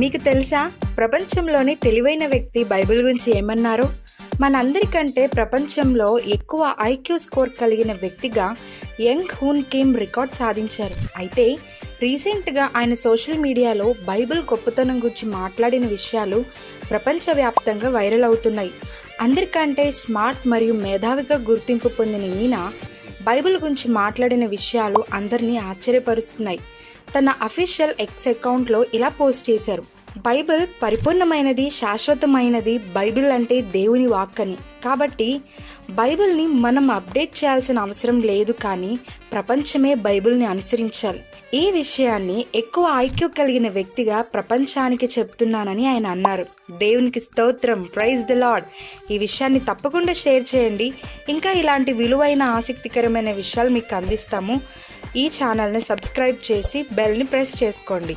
మీకు తెలుసా, ప్రపంచంలోని తెలివైన వ్యక్తి బైబిల్ గురించి ఏమన్నారో? మనందరికంటే ప్రపంచంలో ఎక్కువ ఐక్యూ స్కోర్ కలిగిన వ్యక్తిగా యంగ్ హూన్ కిమ్ రికార్డ్ సాధించారు. అయితే రీసెంట్గా ఆయన సోషల్ మీడియాలో బైబిల్ గొప్పతనం గురించి మాట్లాడిన విషయాలు ప్రపంచవ్యాప్తంగా వైరల్ అవుతున్నాయి. అందరికంటే స్మార్ట్ మరియు మేధావిగా గుర్తింపు పొందిన ఈయన బైబిల్ గురించి మాట్లాడిన విషయాలు అందరినీ ఆశ్చర్యపరుస్తున్నాయి. తన అఫీషియల్ ఎక్స్ అకౌంట్లో ఇలా పోస్ట్ చేశారు: బైబిల్ పరిపూర్ణమైనది, శాశ్వతమైనది. బైబిల్ అంటే దేవుని వాక్ అని. కాబట్టి బైబిల్ని మనం అప్డేట్ చేయాల్సిన అవసరం లేదు, కానీ ప్రపంచమే బైబిల్ని అనుసరించాలి. ఈ విషయాన్ని ఎక్కువ ఐక్యూ కలిగిన వ్యక్తిగా ప్రపంచానికి చెప్తున్నానని ఆయన అన్నారు. దేవునికి స్తోత్రం, ప్రైజ్ ది లార్డ్. ఈ విషయాన్ని తప్పకుండా షేర్ చేయండి. ఇంకా ఇలాంటి విలువైన ఆసక్తికరమైన విషయాలు మీకు అందిస్తాము. ఈ ఛానల్ని సబ్స్క్రైబ్ చేసి బెల్ని ప్రెస్ చేసుకోండి.